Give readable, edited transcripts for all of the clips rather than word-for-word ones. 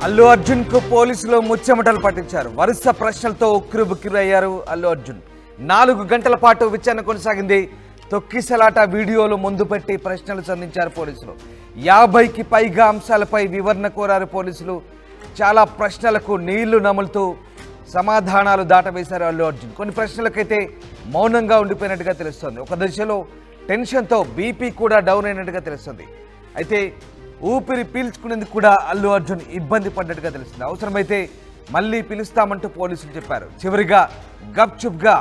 అల్లు అర్జున్ కు పోలీసులు ముచ్చెమటలు పట్టించారు. వరుస ప్రశ్నలతో ఉక్కిరిబిక్కిరయ్యారు అల్లు అర్జున్. 4 గంటల పాటు విచారణ కొనసాగింది. తొక్కిసలాట వీడియోలు ముందు పెట్టి ప్రశ్నలు సంధించారు పోలీసులు. 50కి పైగా అంశాలపై వివరణ కోరారు పోలీసులు. చాలా ప్రశ్నలకు నీళ్లు నములుతూ సమాధానాలు దాటవేశారు అల్లు అర్జున్. కొన్ని ప్రశ్నలకైతే మౌనంగా ఉండిపోయినట్టుగా తెలుస్తోంది. ఒక దశలో టెన్షన్తో బీపీ కూడా డౌన్ అయినట్టుగా తెలుస్తుంది. అయితే ఊపిరి పీల్చుకునేందుకు కూడా అల్లు అర్జున్ ఇబ్బంది పడ్డట్టుగా తెలుస్తుంది. అవసరమైతే మళ్ళీ పిలుస్తామంటూ పోలీసులు చెప్పారు. చివరిగా గప్చుప్గా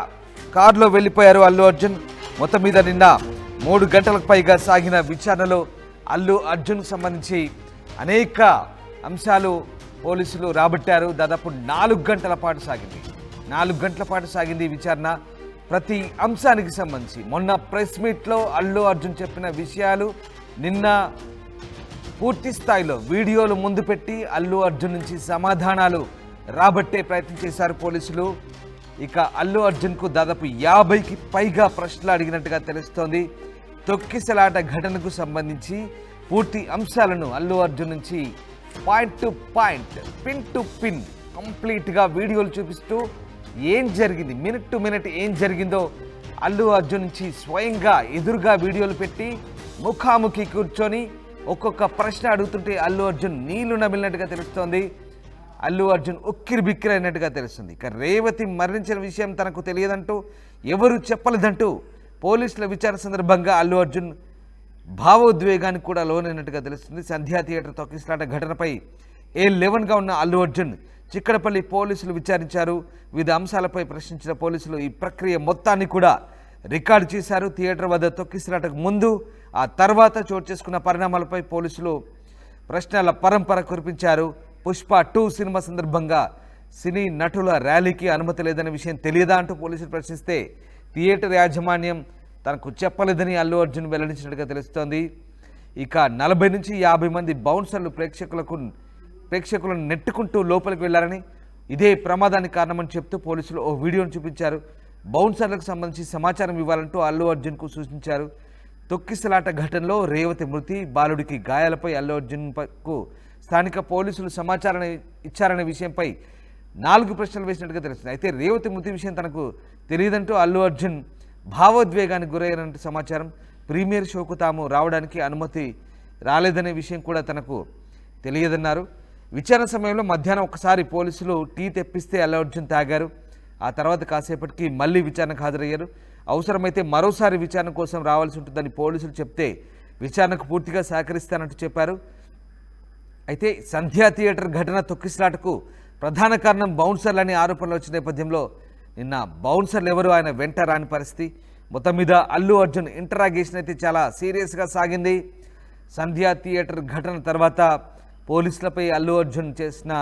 కారులో వెళ్ళిపోయారు అల్లు అర్జున్. మొత్తం మీద నిన్న 3 గంటలకు పైగా సాగిన విచారణలో అల్లు అర్జున్కు సంబంధించి అనేక అంశాలు పోలీసులు రాబట్టారు. దాదాపు 4 గంటల పాటు సాగింది. 4 గంటల పాటు సాగింది విచారణ. ప్రతి అంశానికి సంబంధించి మొన్న ప్రెస్ మీట్లో అల్లు అర్జున్ చెప్పిన విషయాలు, నిన్న పూర్తి స్థాయిలో వీడియోలు ముందు పెట్టి అల్లు అర్జున్ నుంచి సమాధానాలు రాబట్టే ప్రయత్నం చేశారు పోలీసులు. ఇక అల్లు అర్జున్కు దాదాపు 50కి పైగా ప్రశ్నలు అడిగినట్టుగా తెలుస్తోంది. తొక్కిసలాట ఘటనకు సంబంధించి పూర్తి అంశాలను అల్లు అర్జున్ నుంచి point to point, pin to pin కంప్లీట్గా వీడియోలు చూపిస్తూ ఏం జరిగింది, మినిట్ టు మినిట్ ఏం జరిగిందో అల్లు అర్జున్ నుంచి స్వయంగా ఎదురుగా వీడియోలు పెట్టి ముఖాముఖి కూర్చొని ఒక్కొక్క ప్రశ్న అడుగుతుంటే అల్లు అర్జున్ నీళ్లు నమిలినట్టుగా తెలుస్తోంది. అల్లు అర్జున్ ఉక్కిరిబిక్కిరైనట్టుగా తెలుస్తుంది. ఇక రేవతి మరణించిన విషయం తనకు తెలియదంటూ, ఎవరు చెప్పలేదంటూ పోలీసుల విచారణ సందర్భంగా అల్లు అర్జున్ భావోద్వేగానికి కూడా లోనైనట్టుగా తెలుస్తుంది. సంధ్యా థియేటర్ తొక్కిసలాట ఘటనపై A11గా ఉన్న అల్లు అర్జున్ చిక్కడపల్లి పోలీసులు విచారించారు. వివిధ అంశాలపై ప్రశ్నించిన పోలీసులు ఈ ప్రక్రియ మొత్తాన్ని కూడా రికార్డు చేశారు. థియేటర్ వద్ద తొక్కిసలాటకు ముందు, ఆ తర్వాత చోటు చేసుకున్న పరిణామాలపై పోలీసులు ప్రశ్నల పరంపర కురిపించారు. పుష్ప 2 సినిమా సందర్భంగా సినీ నటుల ర్యాలీకి అనుమతి లేదనే విషయం తెలియదా అంటూ పోలీసులు ప్రశ్నిస్తే థియేటర్ యాజమాన్యం తనకు చెప్పలేదని అల్లు అర్జున్ వెల్లడించినట్టుగా తెలుస్తోంది. ఇక 40 నుంచి 50 మంది బౌన్సర్లు ప్రేక్షకులను నెట్టుకుంటూ లోపలికి వెళ్లారని, ఇదే ప్రమాదానికి కారణమని చెప్తూ పోలీసులు ఓ వీడియోను చూపించారు. బౌన్సర్లకు సంబంధించి సమాచారం ఇవ్వాలంటూ అల్లు అర్జున్కు సూచించారు. తొక్కిసలాట ఘటనలో రేవతి మృతి, బాలుడికి గాయాలపై అల్లు అర్జున్కు స్థానిక పోలీసులు సమాచారం ఇచ్చారనే విషయంపై 4 ప్రశ్నలు వేసినట్టుగా తెలుస్తుంది. అయితే రేవతి మృతి విషయం తనకు తెలియదంటూ అల్లు అర్జున్ భావోద్వేగానికి గురయ్యారంటూ సమాచారం. ప్రీమియర్ షోకు తాము రావడానికి అనుమతి రాలేదనే విషయం కూడా తనకు తెలియదన్నారు. విచారణ సమయంలో మధ్యాహ్నం ఒకసారి పోలీసులు టీ తెప్పిస్తే అల్లు అర్జున్ తాగారు. ఆ తర్వాత కాసేపటికి మళ్ళీ విచారణకు హాజరయ్యారు. అవసరమైతే మరోసారి విచారణ కోసం రావాల్సి ఉంటుందని పోలీసులు చెప్తే విచారణకు పూర్తిగా సహకరిస్తానంటూ చెప్పారు. అయితే సంధ్యా థియేటర్ ఘటన తొక్కిసలాటకు ప్రధాన కారణం బౌన్సర్లని ఆరోపణలు వచ్చిన నేపథ్యంలో నిన్న బౌన్సర్లు ఎవరు ఆయన వెంట రాని పరిస్థితి. మొత్తం మీద అల్లు అర్జున్ ఇంటరాగేషన్ అయితే చాలా సీరియస్గా సాగింది. సంధ్యా థియేటర్ ఘటన తర్వాత పోలీసులపై అల్లు అర్జున్ చేసిన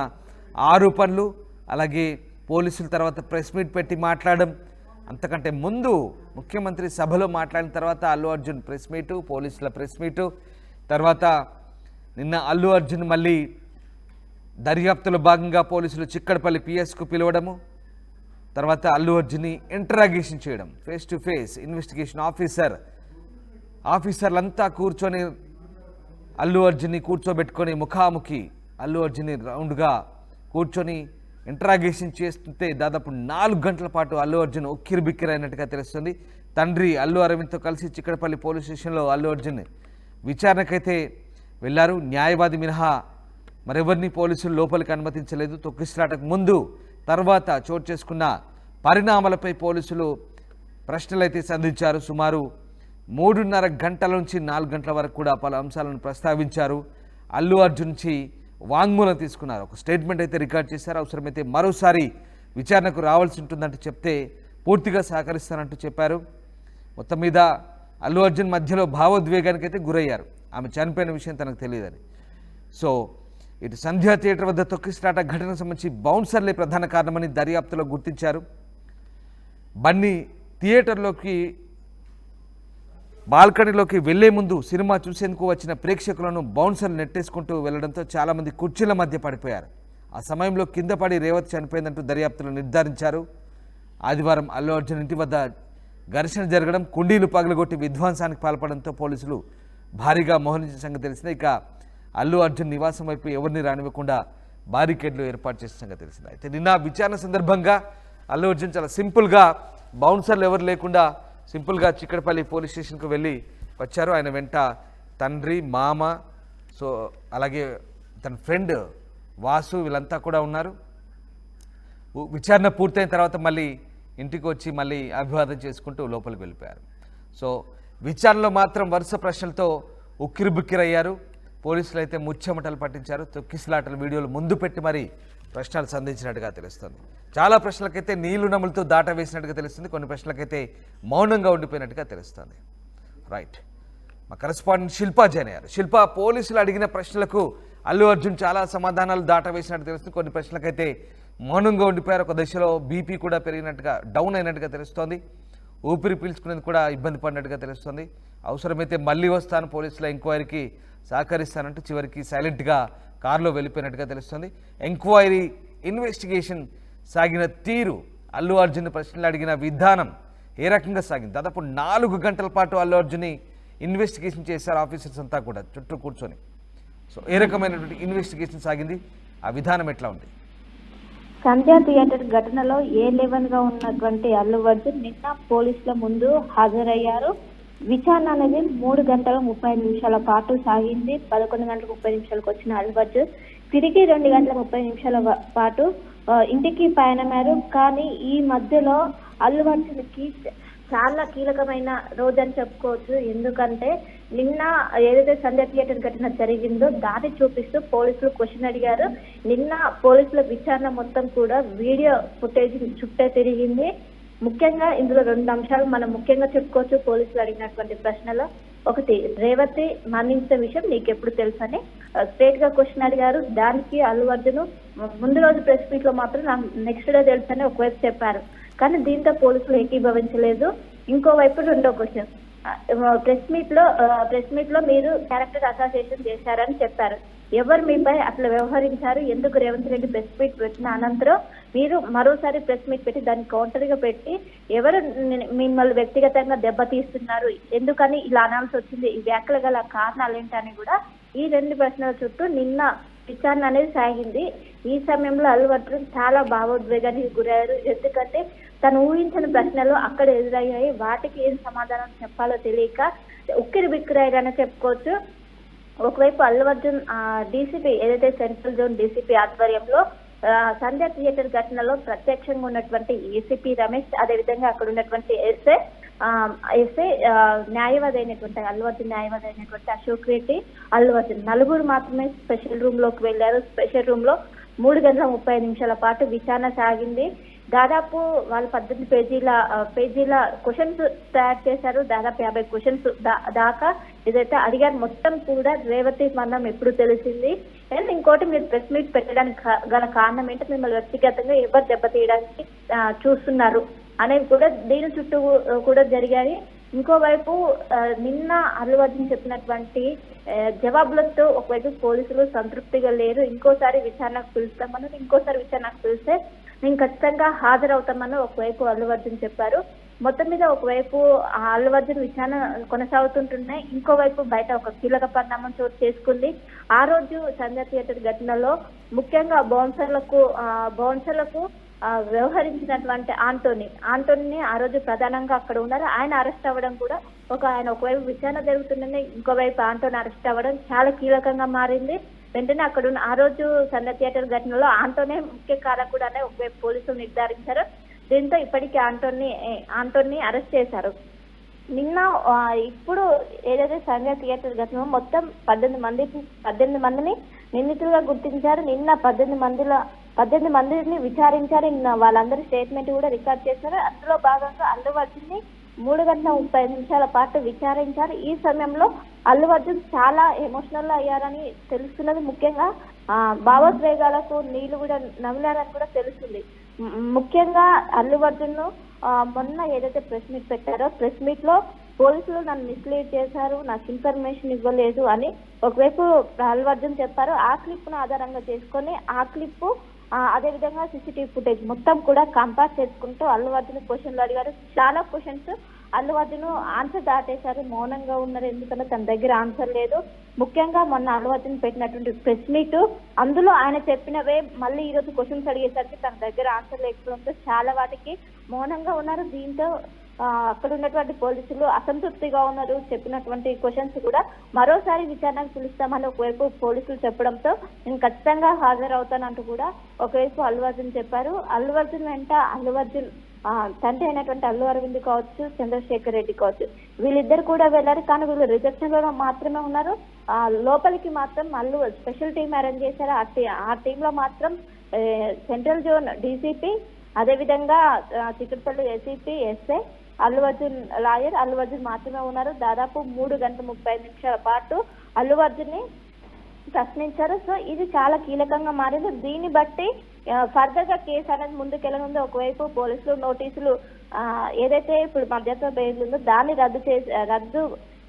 ఆరోపణలు, అలాగే పోలీసుల తర్వాత ప్రెస్ మీట్ పెట్టి మాట్లాడడం, అంతకంటే ముందు ముఖ్యమంత్రి సభలో మాట్లాడిన తర్వాత అల్లు అర్జున్ ప్రెస్ మీటు, పోలీసుల ప్రెస్ మీటు, తర్వాత నిన్న అల్లు అర్జున్ మళ్ళీ దర్యాప్తులో భాగంగా పోలీసులు చిక్కడపల్లి పిఎస్కు పిలవడము, తర్వాత అల్లు అర్జున్ని ఇంటరాగేషన్ చేయడం, ఫేస్ టు ఫేస్ ఇన్వెస్టిగేషన్ ఆఫీసర్లంతా కూర్చొని అల్లు అర్జున్ని కూర్చోబెట్టుకొని ముఖాముఖి అల్లు అర్జున్ని రౌండ్గా కూర్చొని ఇంటరాగేషన్ చేస్తుంటే దాదాపు 4 గంటల పాటు అల్లు అర్జున్ ఉక్కిరిబిక్కిరైనట్టుగా తెలుస్తుంది. తండ్రి అల్లు అరవింద్తో కలిసి చిక్కడపల్లి పోలీస్ స్టేషన్లో అల్లు అర్జున్ విచారణకైతే వెళ్లారు. న్యాయవాది మినహా మరెవరిని పోలీసులు లోపలికి అనుమతించలేదు. తొక్కిసలాటకు ముందు, తర్వాత చోటు చేసుకున్న పరిణామాలపై పోలీసులు ప్రశ్నలైతే సంధించారు. సుమారు 3:30 గంటల నుంచి 4 గంటల వరకు కూడా పలు అంశాలను ప్రస్తావించారు. అల్లు అర్జున్ నుంచి వాంగ్మూలం తీసుకున్నారు. ఒక స్టేట్మెంట్ అయితే రికార్డ్ చేశారు. అవసరమైతే మరోసారి విచారణకు రావాల్సి ఉంటుందంటూ చెప్తే పూర్తిగా సహకరిస్తానంటూ చెప్పారు. మొత్తం మీద అల్లు అర్జున్ మధ్యలో భావోద్వేగానికి అయితే గురయ్యారు. ఆమె చనిపోయిన విషయం తనకు తెలియదని. సో ఇటు సంధ్యా థియేటర్ వద్ద తొక్కిసలాట ఘటనకు సంబంధించి బౌన్సర్లే ప్రధాన కారణమని దర్యాప్తులో గుర్తించారు. బన్నీ థియేటర్లోకి బాల్కనీలోకి వెళ్లే ముందు సినిమా చూసేందుకు వచ్చిన ప్రేక్షకులను బౌన్సర్లు నెట్టేసుకుంటూ వెళ్లడంతో చాలామంది కుర్చీల మధ్య పడిపోయారు. ఆ సమయంలో కింద పడి రేవతి చనిపోయిందంటూ దర్యాప్తులు నిర్ధారించారు. ఆదివారం అల్లు అర్జున్ ఇంటి వద్ద ఘర్షణ జరగడం, కుండీలు పగలగొట్టి విధ్వంసానికి పాల్పడంతో పోలీసులు భారీగా మోహరించిన సంగతి తెలిసిందే. ఇక అల్లు అర్జున్ నివాసం వైపు ఎవరిని రానివ్వకుండా బారికేడ్లు ఏర్పాటు చేసిన సంగతి తెలిసింది. అయితే నిన్న విచారణ సందర్భంగా అల్లు అర్జున్ చాలా సింపుల్గా బౌన్సర్లు ఎవరు లేకుండా సింపుల్గా చిక్కడపల్లి పోలీస్ స్టేషన్కు వెళ్ళి వచ్చారు. ఆయన వెంట తండ్రి, మామ, సో అలాగే తన ఫ్రెండ్ వాసు వీళ్ళంతా కూడా ఉన్నారు. విచారణ పూర్తయిన తర్వాత మళ్ళీ ఇంటికి వచ్చి మళ్ళీ అభివాదం చేసుకుంటూ లోపలికి వెళ్ళిపోయారు. సో విచారణలో మాత్రం వరుస ప్రశ్నలతో ఉక్కిరిబుక్కిరయ్యారు. పోలీసులు అయితే ముచ్చెమటలు పట్టించారు. తొక్కిసలాటల వీడియోలు ముందు పెట్టి మరీ ప్రశ్నలు సంధించినట్టుగా తెలుస్తుంది. చాలా ప్రశ్నలకైతే నీళ్లు నములుతూ దాట వేసినట్టుగా తెలుస్తుంది. కొన్ని ప్రశ్నలకైతే మౌనంగా ఉండిపోయినట్టుగా తెలుస్తుంది. రైట్, మా కరెస్పాండెంట్ శిల్పా జాయిన్ అయ్యారు. శిల్ప, పోలీసులు అడిగిన ప్రశ్నలకు అల్లు అర్జున్ చాలా సమాధానాలు దాట వేసినట్టు తెలుస్తుంది. కొన్ని ప్రశ్నలకైతే మౌనంగా ఉండిపోయారు. ఒక దశలో బీపీ కూడా పెరిగినట్టుగా, డౌన్ అయినట్టుగా తెలుస్తోంది. ఊపిరి పీల్చుకునేందుకు కూడా ఇబ్బంది పడినట్టుగా తెలుస్తుంది. అవసరమైతే మళ్ళీ వస్తాను, పోలీసుల ఎంక్వైరీకి సహకరిస్తానంటూ చివరికి సైలెంట్గా కారులో వెళ్ళిపోయినట్టుగా తెలుస్తుంది. ఎంక్వైరీ ఇన్వెస్టిగేషన్ సాగిన తీరు, అల్లు అర్జున్ ప్రశ్నలు అడిగిన విధానం ఏ రకంగా సాగింది? దాదాపు 4 గంటల పాటు అల్లు అర్జున్ని ఇన్వెస్టిగేషన్ చేశారు ఆఫీసర్స్ అంతా కూడా చుట్టూ కూర్చొని. సో ఏ రకమైనటువంటి ఇన్వెస్టిగేషన్ సాగింది, ఆ విధానం ఎట్లా ఉంది? సంధ్యా థియేటర్ ఘటనలో గా ఉన్నటువంటి అల్లు అర్జున్ నిన్న పోలీసుల ముందు హాజరయ్యారు. విచారణ అనేది 3 గంటల 30 నిమిషాల పాటు సాగింది. 11 గంటల 30 నిమిషాలకు వచ్చిన అల్లు అర్జున్ తిరిగి 2 గంటల 30 నిమిషాల పాటు ఇంటికి పయనమారు. కానీ ఈ మధ్యలో అల్లు అర్జున్కి చాలా కీలకమైన రోజు అని చెప్పుకోవచ్చు. ఎందుకంటే నిన్న ఏదైతే సంధ్యా థియేటర్ ఘటన జరిగిందో దాన్ని చూపిస్తూ పోలీసులు క్వశ్చన్ అడిగారు. నిన్న పోలీసుల విచారణ మొత్తం కూడా వీడియో ఫుటేజ్ చుట్టే తిరిగింది. ముఖ్యంగా ఇందులో 2 అంశాలు మనం ముఖ్యంగా చెప్పుకోవచ్చు. పోలీసులు అడిగినటువంటి ప్రశ్నలో ఒకటి, రేవతి మరణించిన విషయం నీకెప్పుడు తెలుసు అని స్ట్రేట్ గా క్వశ్చన్ అడిగారు. దానికి అల్లు అర్జున్ ముందు రోజు ప్రెస్ మీట్ లో మాత్రం నాకు నెక్స్ట్ డే తెలుసు అని ఒకవైపు చెప్పారు. కానీ దీంతో పోలీసులు ఏకీభవించలేదు. ఇంకోవైపు రెండో క్వశ్చన్, ప్రెస్ మీట్ లో మీరు క్యారెక్టర్ అసోసియేషన్ చేశారని చెప్పారు. ఎవరు మీపై అట్లా వ్యవహరించారు? ఎందుకు రేవంత్ రెడ్డి ప్రెస్ మీట్ పెట్టిన అనంతరం మీరు మరోసారి ప్రెస్ మీట్ పెట్టి దాన్ని కౌంటర్ గా పెట్టి ఎవరు మిమ్మల్ని వ్యక్తిగతంగా దెబ్బతీస్తున్నారు, ఎందుకని ఇలా అనాల్సి వచ్చింది, ఈ వ్యాఖ్యలు గల కారణాలు ఏంటని కూడా ఈ 2 ప్రశ్నల చుట్టూ నిన్న విచారణ అనేది సాగింది. ఈ సమయంలో అల్లు అర్జున్ చాలా భావోద్వేగానికి గురయ్యారు. ఎందుకంటే తను ఊహించిన ప్రశ్నలు అక్కడ ఎదురయ్యాయి. వాటికి ఏం సమాధానం చెప్పాలో తెలియక ఉక్కిరి బిక్కిరయ్యారని చెప్పుకోవచ్చు. ఒకవైపు అల్లు అర్జున్ డీసీపీ ఏదైతే సెంట్రల్ జోన్ డీసీపీ ఆధ్వర్యంలో సంధ్యా థియేటర్ ఘటనలో ప్రత్యక్షంగా ఉన్నటువంటి ఏసీపీ రమేష్, అదేవిధంగా అక్కడ ఉన్నటువంటి ఎస్ఐ న్యాయవాది అయినటువంటి అల్లు అర్జున్ న్యాయవాది అయినటువంటి అశోక్ రెడ్డి, అల్లు అర్జున్ నలుగురు మాత్రమే స్పెషల్ రూమ్ లోకి వెళ్లారు. స్పెషల్ రూమ్ లో 3 గంటల 30 నిమిషాల పాటు విచారణ సాగింది. దాదాపు వాళ్ళు 18 పేజీల క్వశ్చన్స్ తయారు చేశారు. దాదాపు 50 క్వశ్చన్స్ దాకా ఏదైతే అడిగారు. మొత్తం కూడా రేవతి మరణం ఎప్పుడు తెలిసింది, అండ్ ఇంకోటి మీరు ప్రెస్ మీట్ పెట్టడానికి గల కారణం ఏంటో, మిమ్మల్ని వ్యక్తిగతంగా ఎవరు దెబ్బతీయడానికి చూస్తున్నారు అనేవి కూడా దీని చుట్టూ కూడా జరిగాయి. ఇంకోవైపు నిన్న అల్లు అర్జున్ చెప్పినటువంటి జవాబులతో ఒకవైపు పోలీసులు సంతృప్తిగా లేరు. ఇంకోసారి విచారణకు పిలుస్తామన్నారు. ఇంకోసారి విచారణకు పిలిస్తే నేను ఖచ్చితంగా హాజరవుతామని ఒకవైపు అల్లు అర్జున్ చెప్పారు. మొత్తం మీద ఒకవైపు అల్లు అర్జున్ విచారణ కొనసాగుతుంటున్నాయి. ఇంకోవైపు బయట ఒక కీలక పరిణామం చోటు చేసుకుంది. ఆ రోజు సంధ్యా థియేటర్ ఘటనలో ముఖ్యంగా బౌన్సర్లకు వ్యవహరించినటువంటి ఆంటోనీ ఆ రోజు ప్రధానంగా అక్కడ ఉన్నారు. ఆయన అరెస్ట్ అవ్వడం కూడా ఆయన ఒకవైపు విచారణ జరుగుతుందని ఇంకోవైపు ఆంటోనీ అరెస్ట్ అవ్వడం చాలా కీలకంగా మారింది. వెంటనే అక్కడ ఉన్న ఆ రోజు సంధ్యా థియేటర్ ఘటనలో ఆంటోనే ముఖ్య కారకుడు అనే ఒకవైపు పోలీసులు నిర్ధారించారు. దీంతో ఇప్పటికీ ఆంటోనీ అరెస్ట్ చేశారు. నిన్న ఇప్పుడు ఏదైతే సంధ్యా థియేటర్ ఘటనలో మొత్తం 18 మందిని నిందితులుగా గుర్తించారు. నిన్న 18 మందిని విచారించారు. నిన్న వాళ్ళందరి స్టేట్మెంట్ కూడా రికార్డ్ చేశారు. అందులో భాగంగా అల్లు అర్జున్ని 3 గంటల 30 నిమిషాల పాటు విచారించారు. ఈ సమయంలో అల్లు అర్జున్ చాలా ఎమోషనల్ అయ్యారని తెలుస్తున్నది. ముఖ్యంగా భావోద్వేగాలకు నీళ్లు కూడా నమిలారని కూడా తెలుస్తుంది. ముఖ్యంగా అల్లు అర్జున్ మొన్న ఏదైతే ప్రెస్ మీట్ పెట్టారో ప్రెస్ మీట్ లో పోలీసులు నన్ను మిస్లీడ్ చేశారు, నాకు ఇన్ఫర్మేషన్ ఇవ్వలేదు అని ఒకవైపు అల్లు అర్జున్ చెప్పారు. ఆ క్లిప్ ను ఆధారంగా చేసుకొని ఆ క్లిప్ అదేవిధంగా సీసీటీవీ ఫుటేజ్ మొత్తం కూడా కంపేర్ చేసుకుంటూ అల్లు అర్జున్ క్వశ్చన్లు అడిగారు. చాలా క్వశ్చన్స్ అల్లు అర్జున్ ఆన్సర్ దాటేశారు, మౌనంగా ఉన్నారు. ఎందుకంటే తన దగ్గర ఆన్సర్ లేదు. ముఖ్యంగా మొన్న అల్లు అర్జున్ పెట్టినటువంటి ప్రెస్ మీట్, అందులో ఆయన చెప్పినవే మళ్ళీ ఈరోజు క్వశ్చన్స్ అడిగేసరికి తన దగ్గర ఆన్సర్ లేకపోవడంతో చాలా వాటికి మౌనంగా ఉన్నారు. దీంతో అక్కడ ఉన్నటువంటి పోలీసులు అసంతృప్తిగా ఉన్నారు. చెప్పినటువంటి క్వశ్చన్స్ కూడా మరోసారి విచారణకు పిలుస్తామని ఒకవైపు పోలీసులు చెప్పడంతో నేను ఖచ్చితంగా హాజరవుతానంటూ కూడా ఒకవైపు అల్లు అర్జున్ చెప్పారు. అల్లు అర్జున్ వెంట అల్లు అర్జున్ తండ్రి అయినటువంటి అల్లు అరవింద్ కావచ్చు, చంద్రశేఖర్ రెడ్డి కావచ్చు, వీళ్ళిద్దరు కూడా వెళ్ళారు. కానీ వీళ్ళు రిసెప్షన్ లో మాత్రమే ఉన్నారు. లోపలికి మాత్రం అల్లు స్పెషల్ టీం అరేంజ్ చేశారు. ఆ టీంలో మాత్రం సెంట్రల్ జోన్ డీసీపీ, అదేవిధంగా Chikkadpally ACP, SI, Allu Arjun lawyer, Allu Arjun మాత్రమే ఉన్నారు. దాదాపు 3:35 పాటు అల్లు అర్జున్ ని ప్రశ్నించారు. సో ఇది చాలా కీలకంగా మారింది. దీన్ని బట్టి ఫర్దర్ గా కేసు అనేది ముందుకెళ్ళనుంది. ఒకవైపు పోలీసులు నోటీసులు ఏదైతే ఇప్పుడు మధ్యస్థ బెయిల్ ఉందో దాన్ని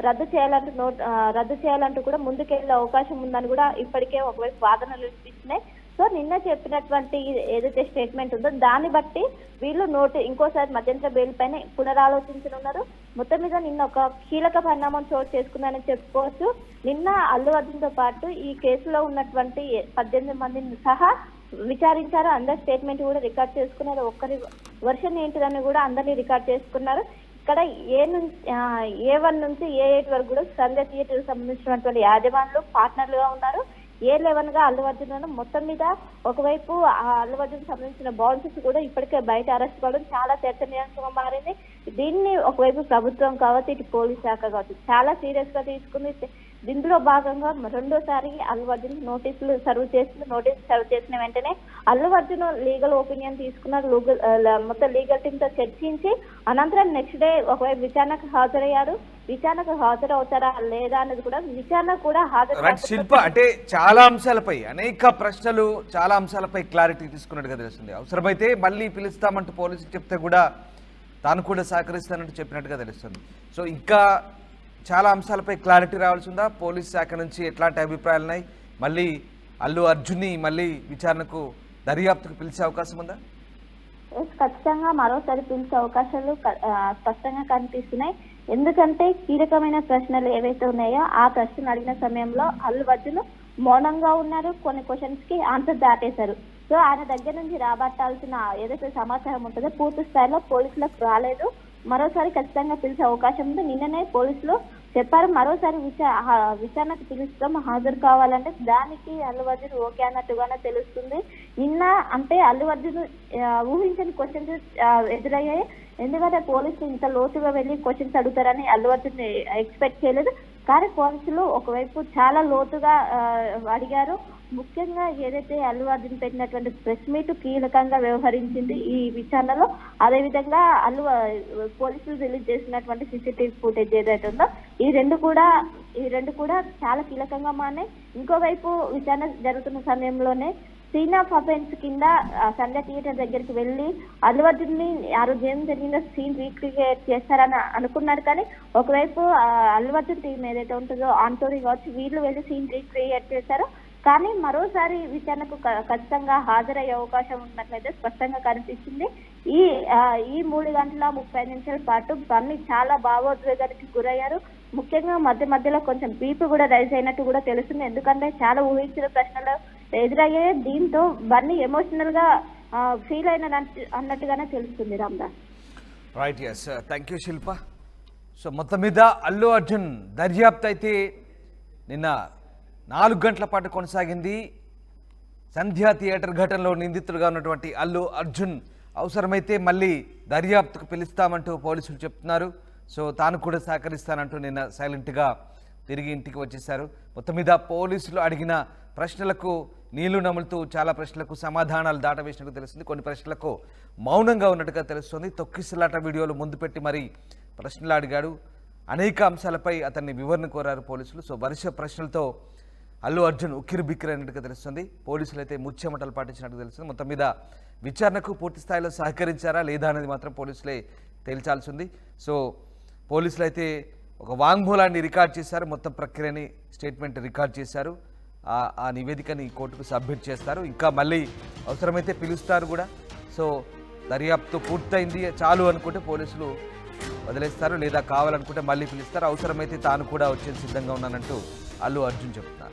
రద్దు చేయాలంటూ కూడా ముందుకెళ్లే అవకాశం ఉందని కూడా ఇప్పటికే ఒకవైపు వాదనలు వినిపిస్తున్నాయి. సో నిన్న చెప్పినటువంటి ఏదైతే స్టేట్మెంట్ ఉందో దాన్ని బట్టి వీళ్ళు ఇంకోసారి మధ్యంతర బెయిల్ పైన పునరాలోచించనున్నారు. మొత్తం మీద నిన్న ఒక కీలక పరిణామం చోటు చేసుకుందని చెప్పుకోవచ్చు. నిన్న అల్లు అర్జున్ తో పాటు ఈ కేసులో ఉన్నటువంటి 18 మందిని సహా విచారించారు. అందరి స్టేట్మెంట్ కూడా రికార్డ్ చేసుకున్నారు. ఒక్కరి వర్షన్ ఏంటిదని కూడా అందరినీ రికార్డ్ చేసుకున్నారు. ఇక్కడ A1 నుంచి A8 వరకు కూడా సంధ్య థియేటర్ సంబంధించినటువంటి యాజమానులు పార్ట్నర్లుగా ఉన్నారు. A11 గా అల్లు అర్జున్. మొత్తం మీద ఒకవైపు అల్లు అర్జున్ సంబంధించిన బౌన్సర్స్ కూడా ఇప్పటికే బయట అరెస్ట్ కావడం చాలా చర్చనీయాంశంగా మారింది. దీన్ని ఒకవైపు ప్రభుత్వం కావచ్చు, ఇటు పోలీస్ శాఖ కావచ్చు చాలా సీరియస్ గా తీసుకుంది. దీంట్లో భాగంగా రెండోసారి అల్లు అర్జున్ నోటీసులు సర్వ్ చేసిన వెంటనే అల్లు అర్జున్ లీగల్ ఒపీనియన్ తీసుకున్నారు. మొత్తం లీగల్ టీమ్ తో చర్చించి అనంతరం నెక్స్ట్ డే ఒకవైపు విచారణకు హాజరయ్యారు. విచారణకు హాజరవుతారా లేదా అన్నది కూడా విచారణ కూడా శిల్ప అంటే చాలా అంశాలపై అనేక ప్రశ్నలు, చాలా అంశాలపై క్లారిటీ తీసుకున్నట్టుగా తెలుస్తుంది. అవసరమైతే మళ్ళీ పిలుస్తామంటూ పోలీసులు చెప్తే కూడా తాను కూడా సహకరిస్తానంటూ చెప్పినట్టుగా తెలుస్తుంది. సో ఇంకా చాలా అంశాలపై క్లారిటీ రావాల్సి ఉందా? పోలీస్ శాఖ నుంచి ఎట్లాంటి అభిప్రాయాలు ఉన్నాయి? మళ్ళీ అల్లు అర్జున్ని మళ్ళీ విచారణకు దర్యాప్తుకు పిలిచే అవకాశం ఉందా? ఖచ్చితంగా మరోసారి పిలిచే అవకాశాలు స్పష్టంగా కనిపిస్తున్నాయి. ఎందుకంటే కీలకమైన ప్రశ్నలు ఏవైతే ఉన్నాయో ఆ ప్రశ్నలు అడిగిన సమయంలో అల్లు అర్జున్ మౌనంగా ఉన్నారు. కొన్ని క్వశ్చన్స్ కి ఆన్సర్ దాటేశారు. సో ఆయన దగ్గర నుంచి రాబట్టాల్సిన ఏదైతే సమాచారం ఉంటుందో పూర్తి స్థాయిలో పోలీసులకు రాలేదు. మరోసారి ఖచ్చితంగా పిలిచే అవకాశం ఉంది. నిన్ననే పోలీసులు చెప్పారు మరోసారి విచారణకు పిలుస్తాం, హాజరు కావాలంటే దానికి అల్లు అర్జున్ ఓకే అన్నట్టుగానే తెలుస్తుంది. నిన్న అంటే అల్లు అర్జున్ ఊహించని క్వశ్చన్స్ ఎదురయ్యాయి. ఎందుకంటే పోలీసులు ఇంత లోతుగా వెళ్ళి క్వశ్చన్స్ అడుగుతారని అల్లు అర్జున్ ఎక్స్పెక్ట్ చేయలేదు. కానీ పోలీసులు ఒకవైపు చాలా లోతుగా అడిగారు. ముఖ్యంగా ఏదైతే అల్లు అర్జున్ పెట్టినటువంటి ప్రెస్ మీట్ కీలకంగా వ్యవహరించింది ఈ విచారణలో. అదేవిధంగా పోలీసులు రిలీజ్ చేసినటువంటి CCTV ఫుటేజ్ ఏదైతే ఉందో ఈ రెండు కూడా చాలా కీలకంగా మారినాయి. ఇంకోవైపు విచారణ జరుగుతున్న సమయంలోనే సీన్ ఆఫ్ అఫెన్స్ కింద సంధ్య థియేటర్ దగ్గరికి వెళ్ళి అల్లు అర్జున్ ని ఆ రోజు ఏం జరిగిందో సీన్ రీక్రియేట్ చేస్తారని అనుకున్నారు. కానీ ఒకవైపు అల్లు అర్జున్ టీం ఏదైతే ఉంటుందో ఆంటోనీ కావచ్చు వీళ్ళు వెళ్ళి సీన్ రీక్రియేట్ చేశారు. కానీ మరోసారి విచారణకు ఖచ్చితంగా హాజరయ్యే అవకాశం ఉన్నట్లయితే స్పష్టంగా కనిపిస్తుంది. ఈ 3:30 పాటు బన్నీ చాలా భావోద్వేగానికి గురయ్యారు. ముఖ్యంగా మధ్యలో కొంచెం బీపీ కూడా రైజ్ అయినట్టు కూడా తెలుస్తుంది. ఎందుకంటే చాలా ఊహించిన ప్రశ్నలు ఎదురయ్యాయి. దీంతో బన్నీ ఎమోషనల్ గా ఫీల్ అన్నట్టుగానే తెలుస్తుంది. Ramdas. Right, yes, thank you Shilpa. So మొత్తం మీద అల్లు అర్జున్ దర్యాప్తు అయితే నిన్న 4 గంటల పాటు కొనసాగింది. సంధ్యా థియేటర్ ఘటనలో నిందితులుగా ఉన్నటువంటి అల్లు అర్జున్ అవసరమైతే మళ్ళీ దర్యాప్తుకు పిలుస్తామంటూ పోలీసులు చెప్తున్నారు. సో తాను కూడా సహకరిస్తానంటూ నిన్న సైలెంట్గా తిరిగి ఇంటికి వచ్చేశారు. మొత్తం మీద పోలీసులు అడిగిన ప్రశ్నలకు నీళ్లు నములుతూ చాలా ప్రశ్నలకు సమాధానాలు దాటవేసినట్టు తెలుస్తుంది. కొన్ని ప్రశ్నలకు మౌనంగా ఉన్నట్టుగా తెలుస్తుంది. తొక్కిసలాట వీడియోలు ముందు పెట్టి మరి ప్రశ్నలు అడిగాడు. అనేక అంశాలపై అతన్ని వివరణ కోరారు పోలీసులు. సో వరుస ప్రశ్నలతో అల్లు అర్జున్ ఉక్కిరి బిక్కిరి అయినట్టుగా తెలుస్తుంది. పోలీసులు అయితే ముచ్చెమటలు పాటించినట్టు తెలుస్తుంది. మొత్తం మీద విచారణకు పూర్తి స్థాయిలో సహకరించారా లేదా అనేది మాత్రం పోలీసులే తేల్చాల్సి ఉంది. సో పోలీసులు అయితే ఒక వాంగ్మూలాన్ని రికార్డ్ చేశారు. మొత్తం ప్రక్రియని స్టేట్మెంట్ రికార్డ్ చేశారు. ఆ నివేదికని కోర్టుకు సబ్మిట్ చేస్తారు. ఇంకా మళ్ళీ అవసరమైతే పిలుస్తారు కూడా. సో దర్యాప్తు పూర్తయింది చాలు అనుకుంటే పోలీసులు వదిలేస్తారు, లేదా కావాలనుకుంటే మళ్ళీ పిలుస్తారు, అవసరమైతే తాను కూడా వచ్చేది సిద్ధంగా ఉన్నానంటూ అల్లు అర్జున్ చెప్తున్నారు.